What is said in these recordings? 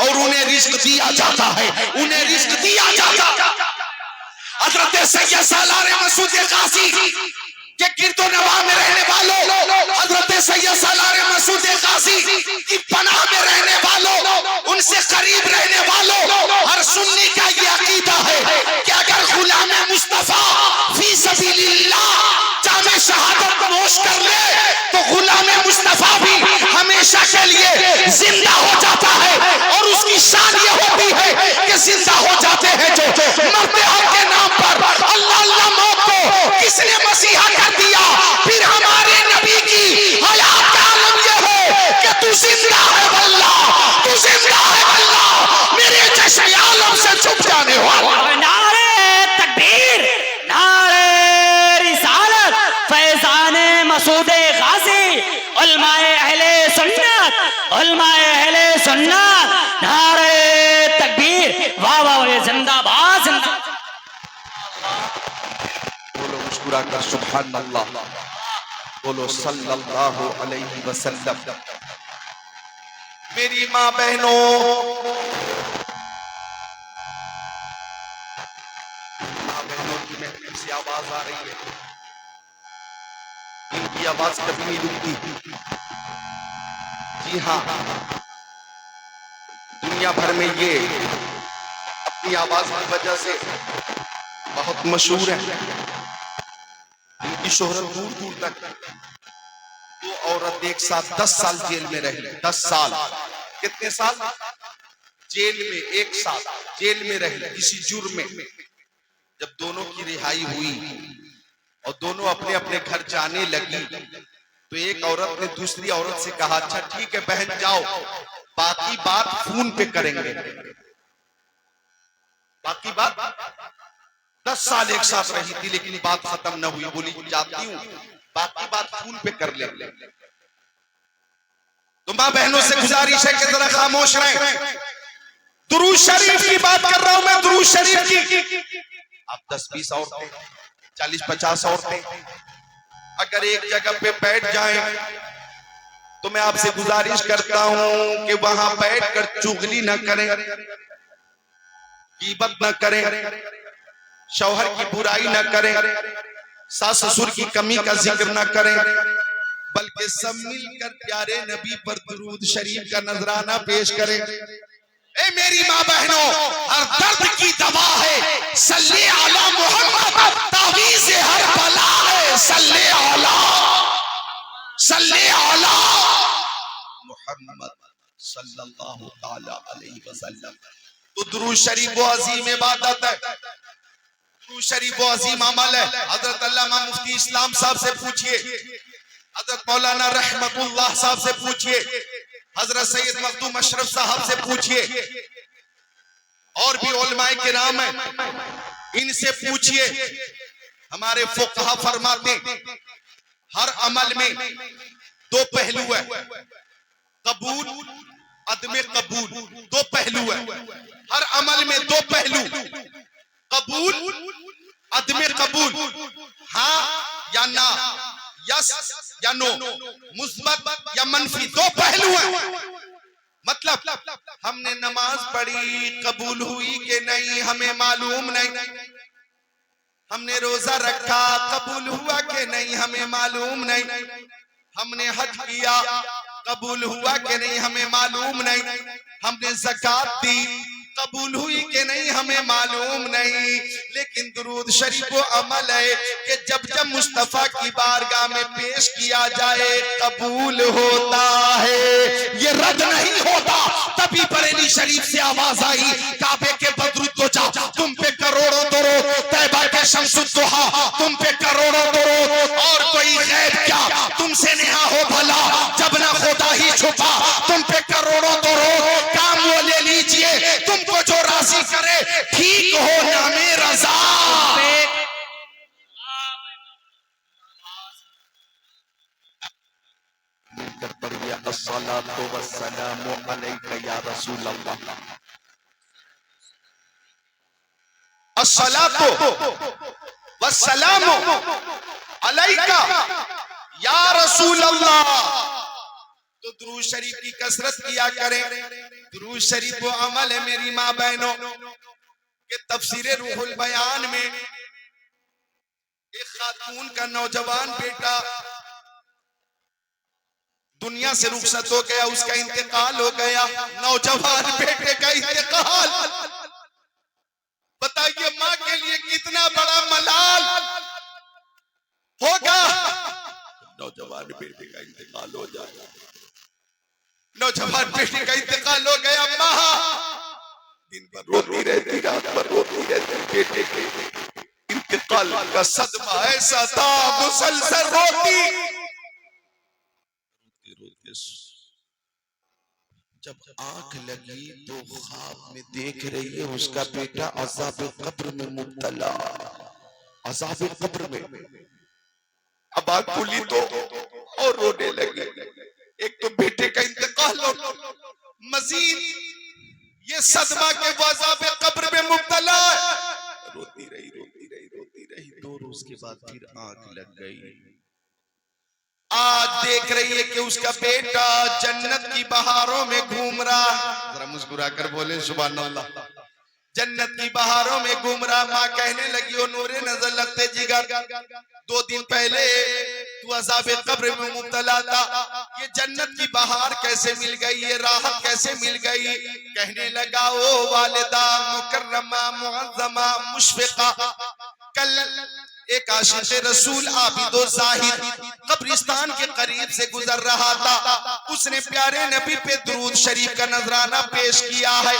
और उन्हें रिस्क दिया जाता है, उन्हें रिस्क दिया जाता। हजरत सैयद सालार मसूद गाजी के गिरदो नवाह में रहने वालों, हजरत सैयद सालार मसूद गाजी की पनाह में रहने वालों, उनसे करीब रहने वालों, हर सुन्नी का ये अकीदा है कि अगर गुलाम मुस्तफा फी सबीलिल्लाह जामे शहादत नोश कर ले तो गुलाम मुस्तफा भी हमेशा के लिए जिंदा हो जाता है। और उसकी शान ये होती है कि जिंदा हो जाते हैं जो मरते हक के नाम पर। अल्लाह अल्लाह मौत को किसने मसीहा कर दिया? फिर हमारे नबी की हयात का आलम ये है कि तू जिंदा है अल्लाह, तू जिंदा है अल्लाह, मेरे चश्मे आलम से छुप जाने वाला। नारे तकबीर, नारे रिसालत, फैज़ाने मसूद गाजी, उलमाए अहले सुन्नत, उलमाए अहले सुन्नत, नारे तकबीर, वाह वाह, ये जिंदाबाद जिंदाबाद। बोलो मुस्कुरा कर सुभान अल्लाह, बोलो सल्लल्लाहु अलैहि वसल्लम। मेरी माँ बहनों, माँ बहनों की महफिल से आवाज आ रही है, इनकी आवाज कभी नहीं रुकती। जी हाँ, दुनिया भर में ये अपनी आवाज की वजह से बहुत मशहूर है। इनकी शोहरत दूर दूर तक। दो औरत एक साथ 10 साल जेल में रही। 10 साल, कितने साल जेल में? एक साथ जेल में रही किसी जुर्म में। जब दोनों की रिहाई हुई और दोनों अपने अपने घर जाने लगी तो एक औरत ने दूसरी औरत से कहा, अच्छा ठीक है बहन जाओ, बाकी बात फोन पे करेंगे। बाकी बात 10 साल एक साथ रही थी लेकिन बात खत्म न हुई। बोली जाती हूँ, बाकी बात फोन पे कर ले। तो मां बहनों से गुजारिश है कि जरा खामोश रहें। दुरूद शरीफ की बात कर रहा हूं मैं, दुरूद शरीफ की। आप 10-20 औरतें, 40-50 औरतें अगर एक जगह पे बैठ जाएं तो मैं आपसे गुजारिश करता हूं कि वहां बैठकर चुगली न करें, गीबत न करें, शौहर की बुराई न करें, सास ससुर की कमी का जिक्र न करें, बल्कि सब मिलकर प्यारे नबी पर दुरूद शरीफ का नजराना पेश करें। ए मेरी माँ बहनों, हर दर्द की दवा है सल्ले अला मोहम्मद, तावीज़ हर बला है सल्ले अला मोहम्मद सल्लल्लाहु ताला अलैहि वसल्लम। तो दुरूद शरीफ वो अजीम इबादत है, दुरूद शरीफ वो अजीम अमल है। हजरत अल्लामा मुफ्ती इस्लाम साहब से पूछिए, हजरत मौलाना रहमतुल्लाह साहब से पूछिए, हजरत सैयद मखदूम अशरफ साहब से पूछिए, और भी उलमाए किराम है, इनसे पूछिए। हमारे फुकहा फरमाते हर अमल में 2 पहलू है, कबूल अदमे कबूल, 2 पहलू है। हर अमल में 2 पहलू, कबूल अदमे कबूल, हाँ या ना, यस या नो, मुस्बत या मनफी, 2 पहलू है। मतलब हमने नमाज पढ़ी, कबूल हुई कि नहीं हमें मालूम नहीं, हमने रोजा रखा, कबूल हुआ कि नहीं हमें मालूम नहीं, हमने हज किया, कबूल हुआ कि नहीं हमें मालूम नहीं, हमने ज़कात दी, कबूल हुई कि नहीं हमें मालूम नहीं। लेकिन दुरूद शरीफ वो अमल है कि जब जब मुस्तफा की बारगाह में पेश किया जाए कबूल होता है, ये रद्द नहीं होता। तभी बरेली शरीफ से आवाज आई, काबे के बदरुद्दोजा तुम पे करोड़ों दरूद, तैबा के शम्सुद्दुहा तुम पे करोड़ों दरूद, और कोई गैब क्या तुमसे नेहा हो भला, जब ना खुदा ही छुपा तुम पे करोड़ों दरूद। काम वो ले लीजिए तुमको जो राजी करे, ठीक हो नामे रजा। मिलकर पढ़िए अस्सलातु वस्सलामु अलैका या रसूल अल्लाह, अस्सलातु वस्सलामु अलैका या रसूल अल्लाह। तो दुरूद शरीफ की कसरत किया करें। दुरूद शरीफ वो अमल है मेरी माँ बहनों के तफसीर रूहुल बयान में एक खातून का नौजवान बेटा दुनिया से रुखसत हो गया, उसका इंतकाल हो गया। नौजवान बेटे का इंतकाल, बताइए माँ के लिए कितना बड़ा मलाल होगा। नौजवान बेटे का इंतकाल हो जाए, नौजवान बेटे का इंतकाल हो गया। माँ दिन भर रोती रहती, रात भर रोती रहती। बेटे के इंतकाल का सदमा ऐसा था, मुसलसल रोती। जब आंख लगी तो ख्वाब में देख रही है उसका बेटा अज़ाब कब्र में मुब्तला, अज़ाब कब्र में। अब आंख खुली तो और रोने लगी। एक तो बेटे का इंतकाल हो, मजीद ये सदमा के अज़ाब कब्र में मुब्तला। रोती रही रोती रही रोती रही। 2 रोज के बाद फिर आंख लग गई। आज देख रही है कि उसका बेटा जन्नत की बहारों में घूम रहा। जरा मुस्कुरा कर बोले सुभान अल्लाह। जन्नत की बहारों में घूम रहा। माँ कहने लगी, ओ नूरे नजर लगते जिगर, 2 दिन पहले तू अज़ाब कब्र में मुब्तला था, ये जन्नत की बहार कैसे मिल गई, ये राहत कैसे मिल गई। कहने लगा, ओ वालिदा मुकर्रमा मुअज़्ज़मा मुशफ़िक़ा, कल एक आशिक़ रसूल आबिदो ज़ाहिद कब्रिस्तान के करीब से गुजर रहा था। उसने प्यारे नबी पे दुरूद शरीफ का नजराना पेश किया है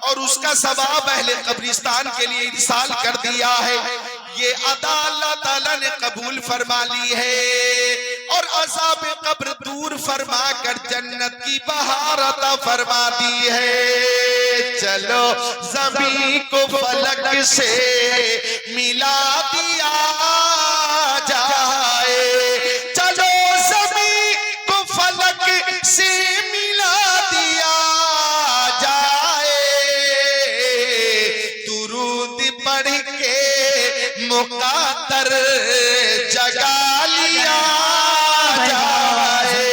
और उसका सवाब अहले कब्रिस्तान के लिए इरसाल कर दिया है। ये अदा अल्लाह ताला ने कबूल फरमा ली है और अज़ाब कब्र दूर फरमा कर जन्नत की बहार अता फरमा दी है। चलो ज़मीन को फलक से मिला दिया जाए, चलो ज़मीन को फलक से मिला दिया जाए, दुरूद पढ़ के मुक़द्दर जगा लिया जाए।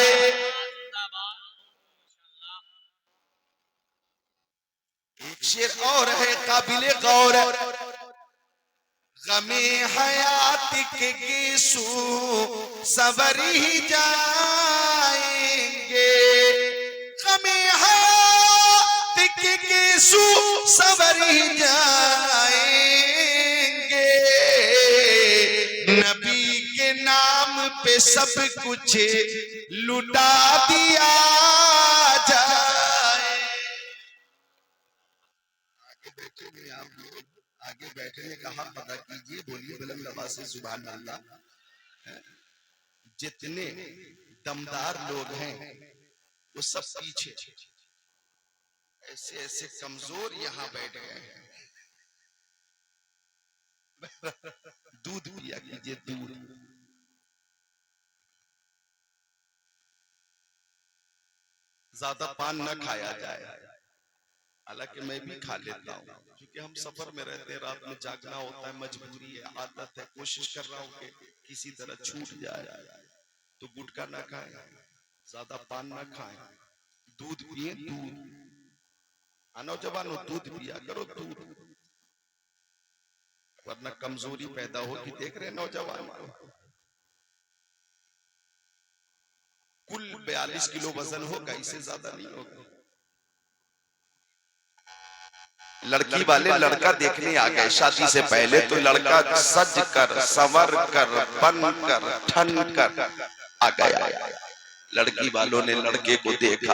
एक शेर और है काबिले गौर, गमे हयात के गिसू सवर ही जाएंगे, गमे हयात के गिसू सवर ही जाएंगे, नबी के नाम पे सब कुछ लुटा दिया जाए। आगे बैठे ने कहा, पता कीजिए, बोलिए बुलंद आवाज से सुभान अल्लाह। जितने दमदार लोग हैं वो सब पीछे, ऐसे ऐसे कमजोर यहाँ बैठ गए हैं। दूध पिया कीजिए, दूध। ज्यादा पान न खाया जाए, हालांकि मैं भी खा लेता हूँ क्योंकि हम सफर में रहते हैं, रात में जागना होता है, मजबूरी है, आदत है। कोशिश कर रहा हूँ कि किसी तरह छूट जाए। तो गुटखा ना खाएं, ज्यादा पान ना खाएं, दूध पिए, दूध। नौजवानों दूध पिया करो, दूध, वरना कमजोरी पैदा होगी। देख रहे नौजवान कुल 42 किलो वजन होगा, इससे ज्यादा नहीं होगा। लड़की वाले लड़का देखने आ गए शादी से पहले, तो लड़का सज कर संवर कर बन कर ठन कर आ गया। लड़की वालों ने लड़के को देखा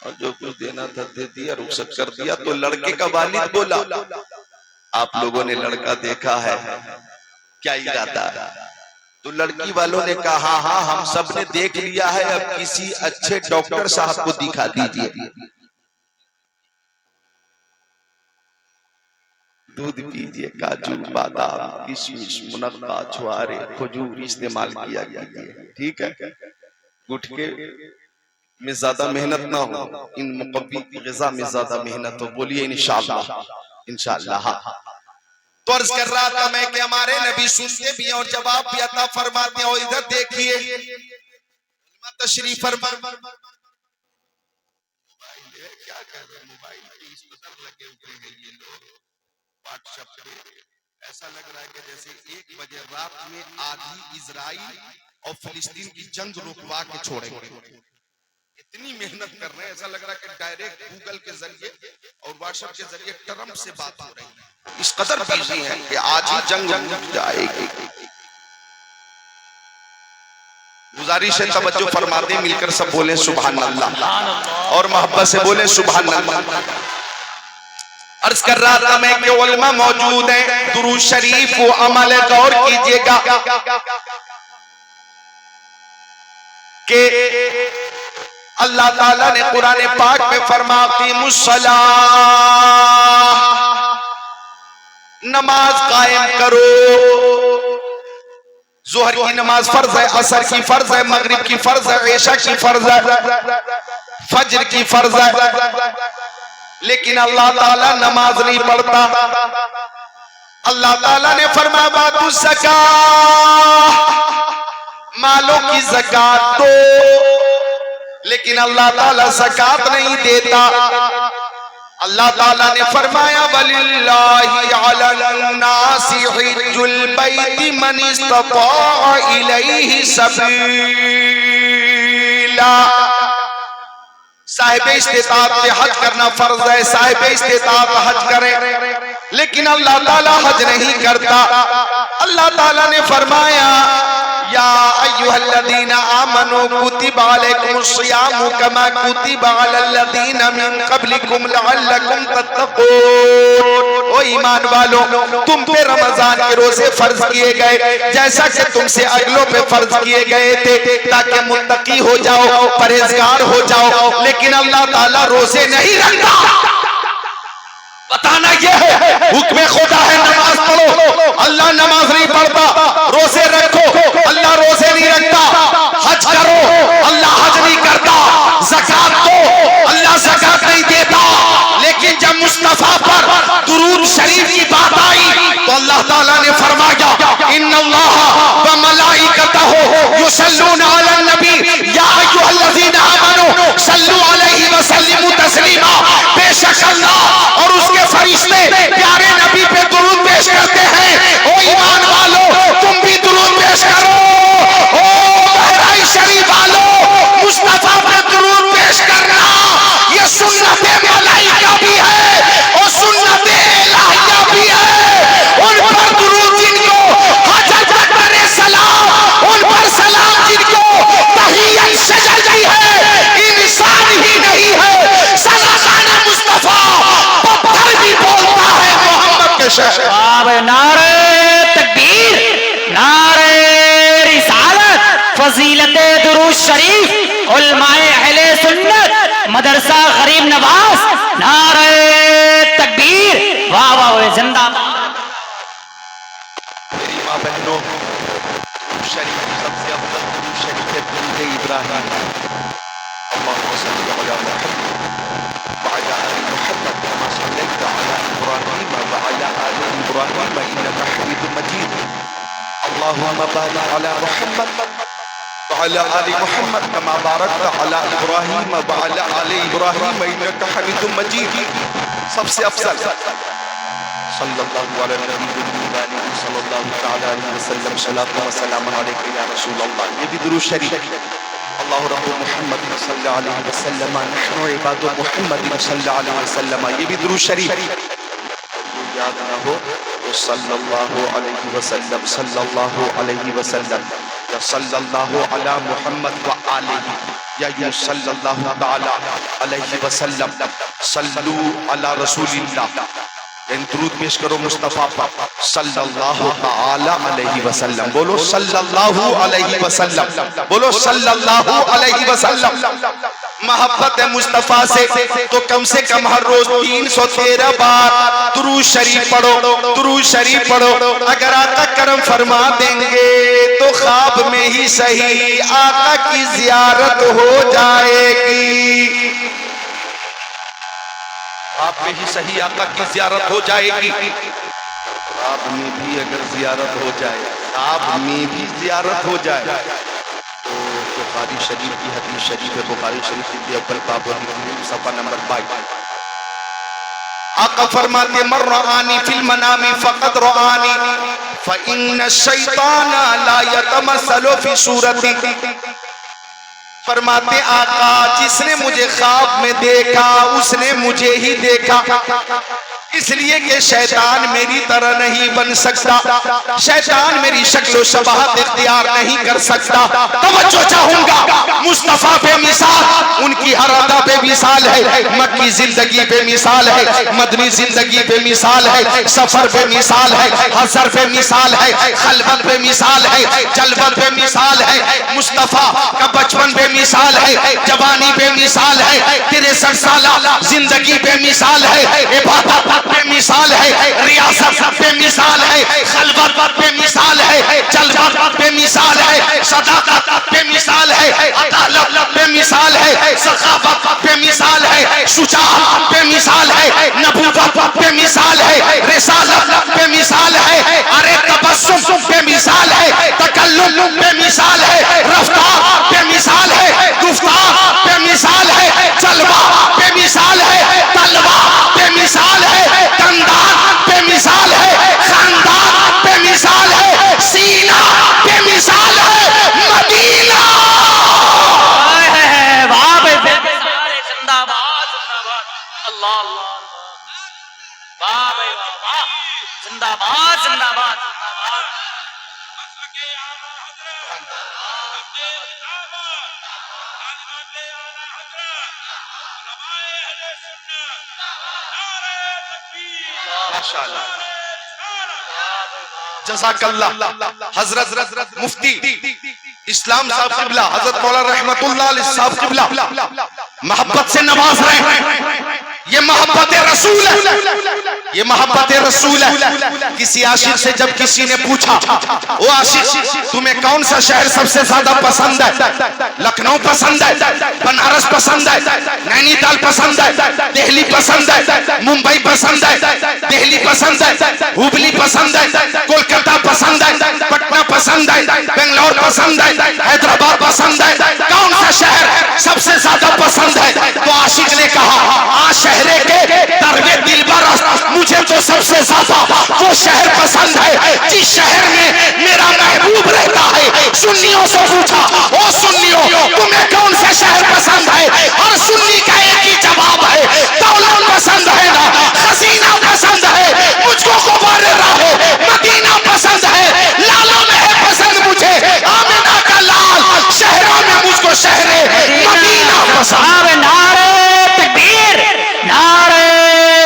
और जो कुछ देना था दे दिया, रुखसत कर दिया। तो लड़के का वालिद बोला, आप लोगों ने लड़का देखा है, क्या इरादा? तो लड़की वालों ने कहा, हाँ हम सब ने देख लिया है, अब किसी अच्छे डॉक्टर साहब को दिखा दीजिए। दूध पीजिए, काजू बादाम किशमिश मुनक्का छुआरे खजूर इस्तेमाल किया कीजिए, ठीक है। गुटखे में ज्यादा मेहनत ना हो, इन मुकब्बी की ग़िज़ा में ज्यादा मेहनत हो। बोलिए इंशाअल्लाह, इंशाअल्लाह। तो अर्ज़ कर रहा था मैं कि हमारे नबी सुनते भी हैं और जवाब भी अता फरमाते हैं। और इधर देखिए तशरीफ फरमा, ये क्या कर रहे हैं, मोबाइल पे इस कदर लगे हुए हैं ये लोग व्हाट्सएप पे, ऐसा लग रहा है कि जैसे 1 बजे रात में आधी इजराइल और फिलिस्तीन की जंग रुकवा के छोड़ेंगे। इतनी मेहनत कर रहे हैं, ऐसा लग रहा है कि डायरेक्ट गूगल के जरिए और व्हाट्सएप के जरिए ट्रम्प से बात हो रही है। इस कदर बिजी है कि आज ही जंग रुक जाएगी। गुजारिश है तवज्जो फरमा दे, मिलकर सब बोले सुभान अल्लाह और मोहब्बत से बोले सुभान अल्लाह। अर्ज कर रहा था मैं कि उलमा मौजूद हैं, दुरूद शरीफ वो अमल गौर कीजिएगा कि अल्लाह ताला ने कुरान पाक में फरमा क़ीमुस्सलाह, नमाज कायम करो। ज़ोहर की नमाज फर्ज है, असर की फर्ज है, मगरिब की फर्ज है, इशा की फर्ज है, फज्र की फर्ज है, लेकिन अल्लाह ताला नमाज नहीं पढ़ता। अल्लाह ताला ने फरमाया बातु ज़कात, मालों की ज़कात दो, लेकिन अल्लाह ताला ज़कात नहीं देता। अल्लाह ताला ने फरमाया वलिल्लाहि अलन्नासि हिज्जुल बैति मन इस्तताअ इलैहि सबीला। साहिब इस्तिताअत पे हज करना फर्ज है, साहिब इस्तिताअत हज करे, लेकिन अल्लाह ताला हज नहीं करता। अल्लाह ताला ने फरमाया या अय्युहल्लज़ीना आमनू कुतिबा अलैकुमुस्सियामु कमा कुतिबा अलल्लज़ीना मिन क़ब्लिकुम लअल्लकुम तत्तक़ून। ओ ईमान वालों, तुम पे रमजान के रोजे फर्ज किए गए जैसा कि तुमसे अगलों पे फर्ज किए गए थे, ताकि मुत्तकी हो जाओ, परहेजगार हो जाओ। लेकिन अल्लाह ताला रोजे नहीं रखता। बताना यह है हुक्म खुदा है, नमाज पढ़ो, अल्लाह नमाज नहीं पढ़ता। रोजे रखो, अल्लाह रोजे नहीं रखता। हज करो, अल्लाह हज नहीं करता। ज़कात दो, अल्लाह ज़कात नहीं देता। लेकिन जब मुस्तफा पर दुरूद शरीफ की बात आई तो अल्लाह ताला ने फरमाया इन्नल्लाह व मलाइकतहु युसल्लूना अलन नबी या अय्युहल्लज़ीना आमनू सल्लू अलैहि व सल्लिमू तस्लीमा। बेशक अल्लाह और उसके फरिश्ते प्यारे नबी पे दुरूद पेश करते हैं। ओ ईमान वालों, तुम भी दुरूद पेश करो। ओ बहराई शरीफ वालों, मुस्तफा पे दुरूद पेश करना ये सुन्नत मलाइका भी है और सुन्नत इलाहिया भी है। उन पर दुरूद जिनको हजरत करे सलाम, उन पर सलाम जिनको तहियत सजल की है, इंसान ही नहीं है सलाम मुस्तफा पत्थर भी बोलता है मोहम्मद के शहर। नारे तकबीर, नारे रिसालत, फजीलत दुरूद शरीफ, उलमाए अहले सुन्नत, मदरसा गरीब नवाज, नारे तकबीर, वाह वाह जिंदाबाद। मेरी माँ बहनों, शरीफ सबसे अफजल दुरूद शरीफ है दुरूद इब्राहिम। अल्लाहुम्मा सल्लि अला मुहम्मद व अला आलि मुहम्मद कमा सल्लैता अला इब्राहिम व अला आलि इब्राहिम इन्नका हमीदुम मजीद। अल्लाहुम्मा बारिक अला मुहम्मद व अला आलि मुहम्मद कमा बारकता अला इब्राहिम व अला आलि इब्राहिम इन्नका हमीदुम मजीद। सबसे अफजल सल्लल्लाहु अलैहि वसल्लम सल्लल्लाहु व सल्लम अलैका या रसूल अल्लाह। ये भी दुरूद शरीफ। अल्लाह रब्बु मुहम्मद सल्लल्लाहु अलैहि वसल्लम नहनु इबादु मुहम्मद सल्लल्लाहु अलैहि वसल्लम। ये भी दुरूद शरीफ। याद ना हो तो सल्लल्लाहु अलैहि वसल्लम, सल्लल्लाहु अलैहि वसल्लम या सल्लल्लाहु अला मुहम्मद व आलिहि या यूं सल्लल्लाहु तआला अलैहि वसल्लम। सल्लू अला रसूलिल्लाह, दुरूद पेश करो मुस्तफा पर सल्लल्लाहु तआला अलैहि वसल्लम। बोलो सल्लल्लाहु अलैहि वसल्लम, बोलो सल्लल्लाहु अलैहि वसल्लम। मोहब्बत है मुस्तफा से तो कम से कम हर रोज 313 बार दुरूद शरीफ पढ़ो, दुरूद शरीफ पढ़ो। अगर आका करम फरमा देंगे तो ख्वाब में ही सही आका की जियारत हो जाएगी। आप में ही सही आका की जियारत हो जाएगी। आप में भी अगर जियारत हो जाए, आप में भी जियारत हो जाए तो बुखारी शरीफ की हदीस शरीफ है, बुखारी शरीफ की अव्वल बाब सफा नंबर 22। आका फरमाते मर्रानी फिल मनामी फकत रआनी फइन्न शैतान ला यतमसलु फी सूरती। फरमाते आका जिसने मुझे ख्वाब में देखा उसने मुझे ही देखा, इसलिए कि शैतान मेरी तरह नहीं बन सकता, शैतान मेरी शक्ल शबाहत इख्तियार नहीं कर सकता। तवज्जो चाहूंगा, मुस्तफा बेमिसाल, उनकी हर अदा बेमिसाल है, मक्की जिंदगी बेमिसाल है, मदनी जिंदगी बेमिसाल है, सफर बेमिसाल है, हसर बेमिसाल है, खलवत बेमिसाल है, जलवत बेमिसाल है। मुस्तफा का बचपन बेमिसाल है, जवानी बेमिसाल है, 63 साल जिंदगी बेमिसाल है, इबादत बेमिसाल है, रियासत बेमिसाल है, खलवत बेमिसाल है, जलवत बेमिसाल है, सदाकत बेमिसाल है, अदालत बेमिसाल है, सखावत बेमिसाल है, शुजाअत बेमिसाल है, नबूवत बेमिसाल है, रिसालत बेमिसाल है, अरे तबस्सुम बेमिसाल है, तकल्लुम बेमिसाल है, रफ्तार बेमिसाल है, गुफ्तार बेमिसाल है, जलवा बेमिसाल है, तलवा बेमिसाल है, कंधार बेमिसाल है, खानदान बेमिसाल है, सीना बेमिसाल है, मदीना वाह बेमिसाल है। जिंदाबाद जिंदाबाद, अल्लाह अल्लाह, वाह भाई वाह, जिंदाबाद जिंदाबाद जिंदाबाद। माशाअल्लाह, जज़ाकल्लाह। हजरत मुफ्ती इस्लाम साहब क़िबला, हजरत मौलाना रहमतुल्लाह अलैहि साहब क़िबला मोहब्बत से नवाज रहे हैं। ये मोहब्बत रसूल है, ये मोहब्बत रसूल है। किसी आशिक से जब किसी ने पूछा, वो आशिक तुम्हें कौन सा शहर सबसे ज्यादा पसंद है? लखनऊ पसंद है, बनारस पसंद है, नैनीताल पसंद है, दिल्ली पसंद है, मुंबई पसंद है, दिल्ली पसंद है, हुबली पसंद है, कोलकाता पसंद है, पटना पसंद है, बेंगलोर पसंद है, हैदराबाद पसंद है, कौन सा शहर सबसे ज्यादा पसंद है? तो आशिक ने कहा आ शहरे के दरवे दिलबर, मुझे तो सबसे ज्यादा वो शहर पसंद है जिस शहर में मेरा महबूब रहता है। सुन्नियों से पूछा, ओ सुन्नियों तुम्हें कौन सा शहर पसंद है? हर सुन्नी का एक ही जवाब है, दौलत पसंद है ना, खजीना पसंद है, मुझको गुब्बारे रहे मदीना पसंद है, लाला में है पसंद मुझे आमिना का लाल, शहरों में मुझको शहरे मदीना पसंद। नारे तकबीर, नारे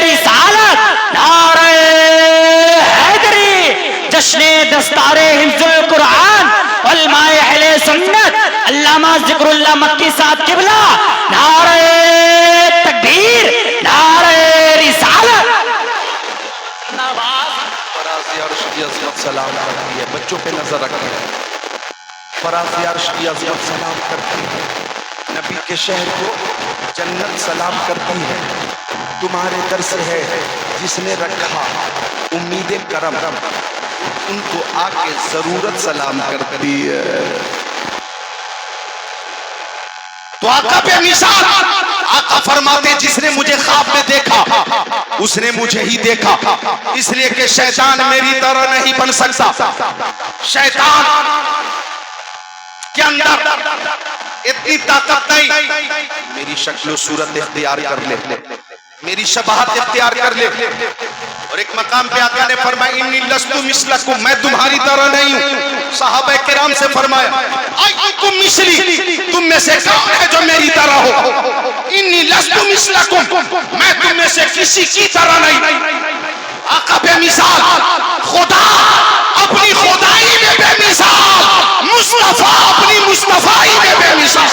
रिसालत, नारे हैदरी, जश्ने दस्तारे हिफ्जुल कुरान, उलमाए अहले सुन्नत, अल्लामा जिक्रुल्लाह मक्की साहब क़िबला, नारे तकबीर, नारे रिसालत। फराज़ अर्श की अज़मत सलाम करती है, बच्चों पे नजर रखें। फराज़ अर्श की अज़मत सलाम करती है, नबी के शहर को जन्नत सलाम करती है। तुम्हारे दर से है जिसने रखा उम्मीद करम, उनको आके जरूरत सलाम करती है। तो आका बेमिसाल, आका फरमाते जिसने मुझे ख्वाब में देखा उसने मुझे ही देखा, इसलिए कि शैतान मेरी तरह नहीं बन सकता। शैतान के अंदर इतनी ताकत नहीं, मेरी शक्ल सूरत इख्तियार कर ले, मेरी शबाहत इख्तियार कर ले। और एक मकाम पे आका ने फरमाया इन्नी लस्तु मिस्लकुम, मैं तुम्हारी तरह नहीं हूँ। सहाबा किराम से फरमाया अय्युकुम मिस्ली, तुम में से कौन है जो मेरी तरह हो? इन्नी लस्तु मिस्लकुम, मैं तुम में से किसी की तरह नहीं। आका बेमिसाल, खुदा अपनी खुदाई में बेमिसाल, मुस्तफा अपनी मुस्तफाई में बेमिसाल।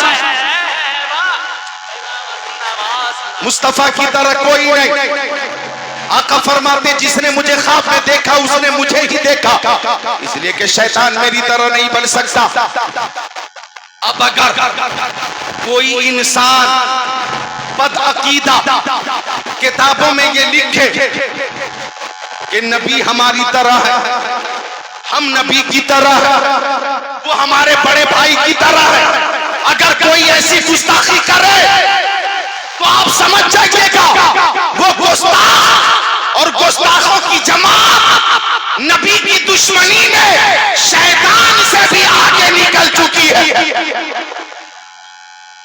मुस्तफा की तरह कोई नहीं। आका फरमाते जिसने मुझे ख्वाब में देखा उसने मुझे ही देखा, इसलिए कि शैतान मेरी तरह नहीं बन सकता। अब अगर कोई इंसान बदअकीदा किताबों में ये लिखे कि नबी हमारी तरह है, हम नबी की तरह है, वो हमारे बड़े भाई की तरह है, अगर कोई ऐसी गुस्ताखी करे तो आप समझ जाइएगा वो गुस्ताख और गुस्ताखों की जमात नबी की दुश्मनी में शैतान से भी आगे निकल चुकी है।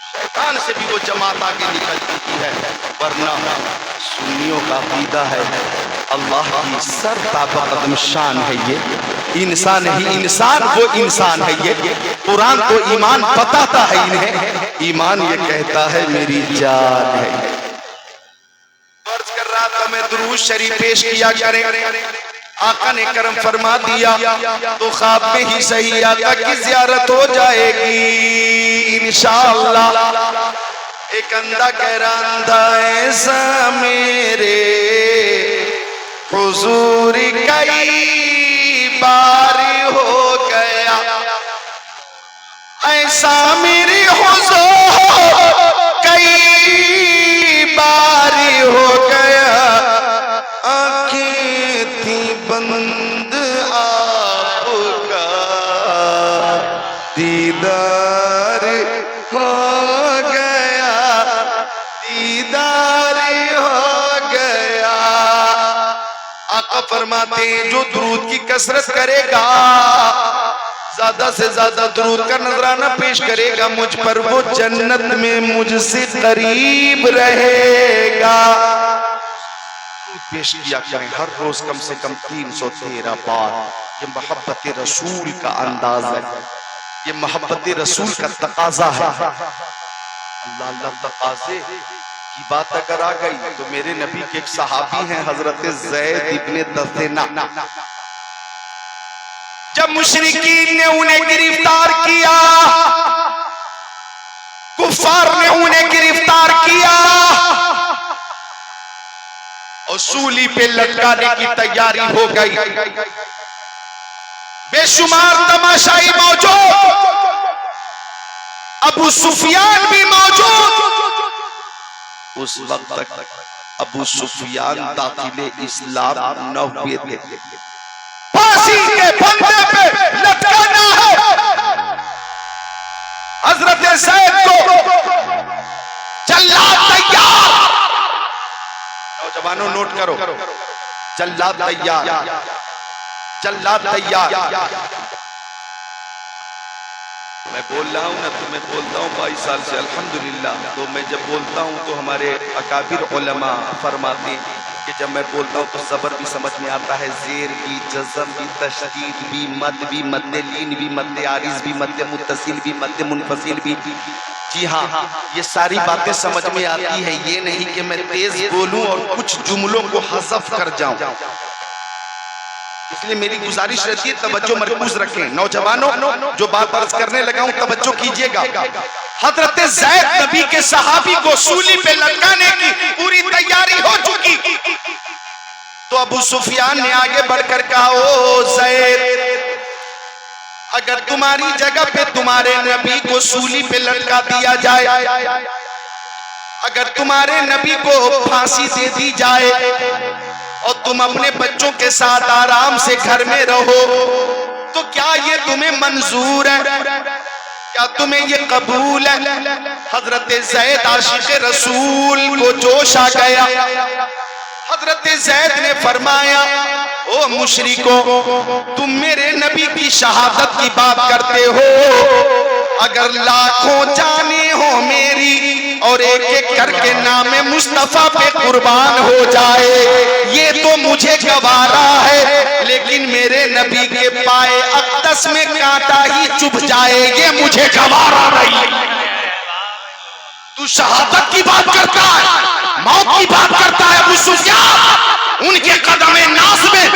शैतान से भी वो जमात आगे निकल चुकी है। वरना सुन्नियों का अकीदा है अल्लाह की सरताबकदम शान है ये, इंसान ही इंसान, वो इंसान है ये। कुरान तो ईमान बताता है इन्हें, ईमान ये कहता है मेरी जान है। फर्ज कर रहा था मैं दुरूद शरीफ पेश किया करें, आका ने करम फरमा दिया तो ख्वाब में ही सही आका की ज़ियारत हो जाएगी इंशाअल्लाह। एक अंधा कह रहा अंधा ऐसा मेरे हुजूर कई बार हो गया, ऐसा मेरे हुजूर कई बार हो गया, आंखें थी बंद आपका दीदार हो गया, दीदार हो गया। आका फरमाते हैं जो दुरूद की कसरत करेगा, ज्यादा से ज्यादा दुरूद का नजराना पेश करेगा मुझ पर, वो जन्नत में मुझसे करीब रहेगा। पेश किया करें हर रोज कम से कम 313 बार। ये मोहब्बत रसूल का अंदाज है, ये मोहब्बत रसूल का तकाजा है। अल्लाह अल्लाह तकाजे की बात अगर आ गई तो मेरे नबी के एक सहाबी हैं हजरत ज़ैद इब्ने दसेना, जब मुशरिकीन ने उन्हें गिरफ्तार किया, कुफार ने उन्हें गिरफ्तार किया और सूली पे लटकाने की तैयारी हो गई। बेशुमार तमाशाई मौजूद, अबू सुफियान भी मौजूद। उस वक्त तक अबू सुफियान दाखिले इस्लाम न हुए थे। फांसी के फंदे पे लटकाना है हजरत ज़ैद को, जल्लाद तैयार। नौजवानों नोट करो, जल्लाद तैयार, जल्लाद तैयार। मैं बोल रहा हूँ ना, तो मैं बोलता हूँ 22 साल से अल्हम्दुलिल्लाह। तो मैं जब बोलता हूँ तो हमारे अकाबिर उलमा फरमाते हैं कि जब मैं बोलता हूँ तो सबर भी समझ में आता है, जेर भी, जज़म भी, तशदीद भी, मद भी, मद्दे लीन भी, मद्दे आरिज भी, मद्दे मुत्तसिल भी, मद्दे मुनफसिल भी। जी हाँ, ये सारी बातें समझ में आती है। ये नहीं कि मैं तेज बोलूं और कुछ जुमलों को हज़फ कर जाऊं। इसलिए मेरी गुजारिश रहती है तवज्जो मरकूज रखें। नौजवानों जो बात अर्ज करने लगा हूं तवज्जो कीजिएगा। हजरत ज़ैद नबी के सहाबी को सूली पे लटकाने की पूरी तैयारी हो चुकी, तो अबू सुफियान ने आगे बढ़कर कहा, ओ ज़ैद, अगर तुम्हारी जगह पे तुम्हारे नबी को सूली पे लटका दिया जाए, अगर तुम्हारे नबी को फांसी दे दी जाए और तुम अपने बच्चों के साथ आराम से घर में रहो, तो क्या ये तुम्हें मंजूर है? क्या तुम्हें ये कबूल है? हजरत ज़ैद आशिक़ रसूल को जोश आ गया। हजरत ज़ैद ने फरमाया, ओ मुशरिको, तुम मेरे नबी की शहादत की बात करते हो, अगर लाखों जाने हो मेरी और एक एक करके नामे मुस्तफा पे कुर्बान हो जाए, ये तो मुझे गवारा है, लेकिन मेरे नबी के पाए अक़दस में कांटा ही चुभ जाए, ये मुझे गवारा नहीं। तू शहादत की बात करता है, मौत की बात करता है। अबू सुफियान, उनके कदमे नास में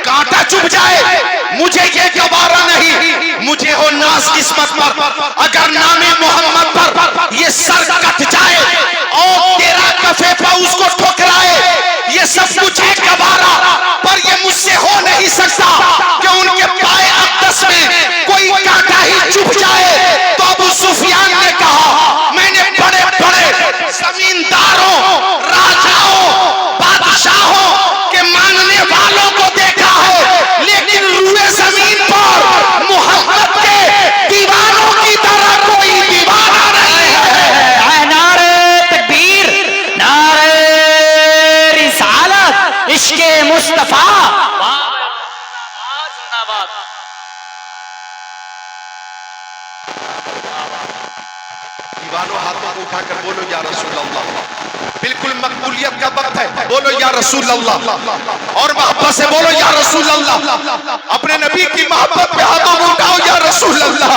कांटा चुभ जाए, मुझे ये गवारा नहीं। मुझे हो नाज किस्मत पर, अगर नामे मोहम्मद पर ये सर कट जाए और तेरा कफे पर उसको ठुकराए, ये सब कुछ है गवारा, पर ये मुझसे हो नहीं सकता कि उनके पाए अक़दस में कोई कांटा ही चुभ जाए। तो अबू सुफियान ने कहा, मैंने बड़े बड़े जमींदारों मुस्तफा। दीवानों हाथों को उठाकर बोलो या रसूल अल्लाह। बिल्कुल मकबूलियत का वक्त है, बोलो या रसूल अल्लाह, और मोहब्बत से बोलो या रसूल अल्लाह। अपने नबी की मोहब्बत पे हाथों को उठाओ या रसूल अल्लाह,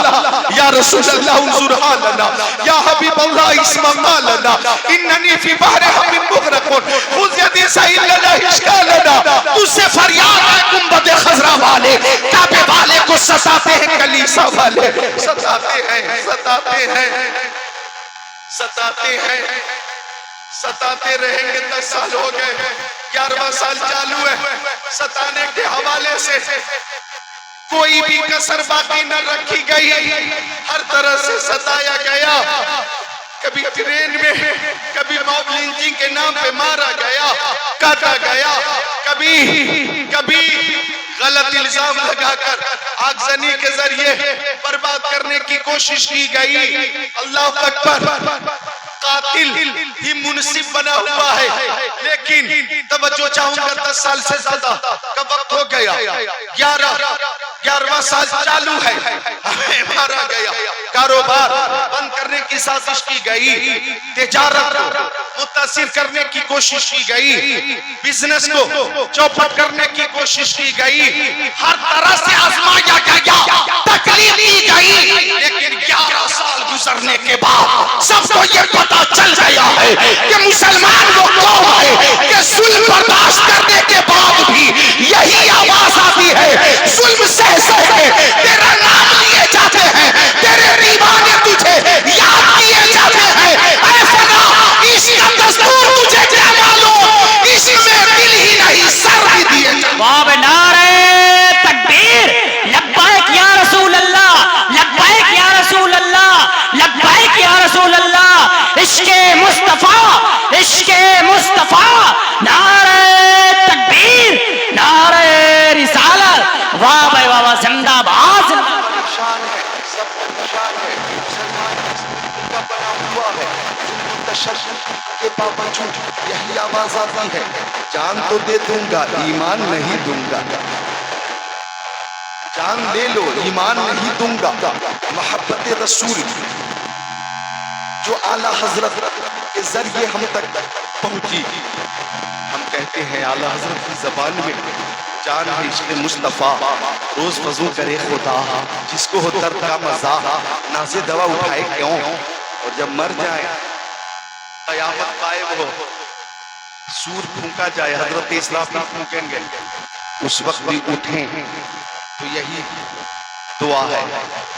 या रसूल अल्लाह उन्जुर हालना, या हबीब अल्लाह इस्मा मालना, इन्ननी फी बहर हमीम मुगरकुन, खुद यदी सहील लना इश्कालना। तुझसे फरियाद है गुंबद खजरा वाले, काबे वाले को सताते हैं कलीसा वाले, सताते हैं, सताते हैं, सताते हैं, सताते रहेंगे। 10 साल हो गए, 11वां साल चालू है। सताने के हवाले से कोई भी कसर बाकी न रखी गई, हर तरह से सताया गया। कभी ट्रेन में, कभी मॉब लिंचिंग के नाम पे मारा गया, काटा गया, कभी गलत इल्जाम लगाकर आगजनी के जरिए बर्बाद करने की कोशिश की गई। अल्लाह अकबर, कातिल ही मुनसिब बना हुआ है। लेकिन तवज्जो चाहूंगा, 10 साल से ज्यादा का वक्त हो गया, 11वां साल चालू है, हमें मारा गया। कारोबार बंद करने की साजिश की गई, तिजारत को मुतासिर करने की कोशिश की गई, बिजनेस को चौपट करने की कोशिश की गई, हर तरह से आजमाया गया, तकलीफ दी गई। लेकिन 11 साल गुजरने के बाद सबको ये पता चल गया है कि मुसलमान वो कौन है कि जुल्म बर्दाश्त करने के बाद भी यही आवाज आती है, जुल्म सह सह के तेरा नाम लिए जाते हैं, तेरे दीवाने तुझे याद किए जाते हैं। ऐ फना, इसका दस्तूर तुझे क्या मालूम, इसमें दिल ही नहीं सर भी दिए जाते। वाह, नारे तकबीर, लब्बैक या रसूल अल्लाह, लब्बैक या रसूल अल्लाह, लब्बैक या रसूल अल्लाह। इश्के मुस्तफा, इश्के मुस्तफा, नारे तकबीर, नारे रिसालत। वाह भाई वाह, वाह, जिंदाबाद। शान है, सबका निशान है, मुसलमान इस का बना हुआ है। तशद्दुद के बावजूद यही आवाज आती है, जान तो दे दूंगा, ईमान नहीं दूंगा। जान ले लो, ईमान नहीं दूंगा। मोहब्बत रसूल जो आला हजरत के जरिए हम तक पहुंची, हम कहते हैं आला हजरत की जबान में जान है इश्क़ मुस्तफ़ा, रोज वजू करे खुदा, जिसको हो दर्द का मजा, नाज़े दवा उठाए क्यों, और जब मर जाए क़यामत कायम हो, सूर फूंका जाए, हजरत इस्लाम भी फूंकेंगे, उस वक्त भी उठें। तो यही दुआ है,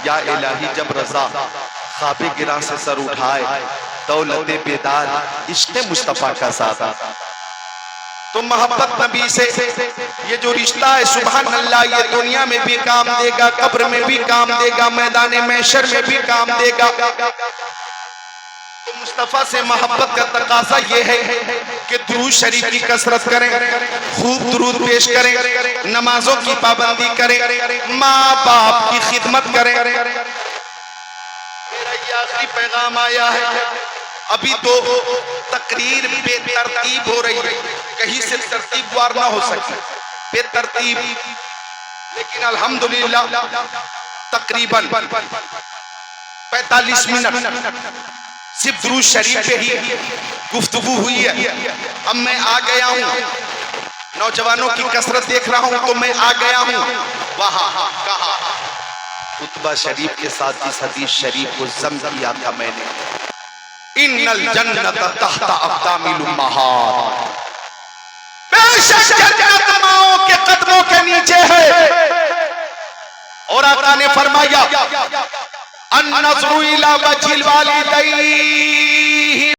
या इलाही जब रज़ा ख्वाबे गिरा से सर उठाए, दौलते बेदार इश्क़ मुस्तफ़ा का सादा। तो मोहब्बत नबी से ये जो रिश्ता है, सुभान अल्लाह, ये दुनिया में भी काम देगा, कब्र में भी काम देगा, मैदान महशर में भी काम देगा। तो मुस्तफ़ा से मोहब्बत का तकाज़ा ये है कि दुरूद शरीफ की कसरत करें, खूब दुरूद पेश करें, नमाजों की पाबंदी करें, माँ बाप की खिदमत करें। मेरा ये आखिरी पैगाम आया है। अभी तो तकरीर बेतरतीब हो रही है, कहीं से तरतीब वार ना हो सकी, बेतरतीब। लेकिन अल्हम्दुलिल्लाह तकरीबन 45 मिनट सिर्फ दुरूद शरीफ पे ही गुफ्तगू हुई है। अब मैं आ गया हूँ, नौजवानों की कसरत देख रहा हूँ, तो मैं आ गया हूँ वहाँ कहा खुतबा शरीफ के साथ जिस हदीस शरीफ को जम किया था मैंने, इन्नल जन्नत तहता अक़दामिल उम्महात, बेशक जन्नत माओं के कदमों के नीचे है। और आका ने फरमाया, अन नज़रु इला वजिल वालिदैन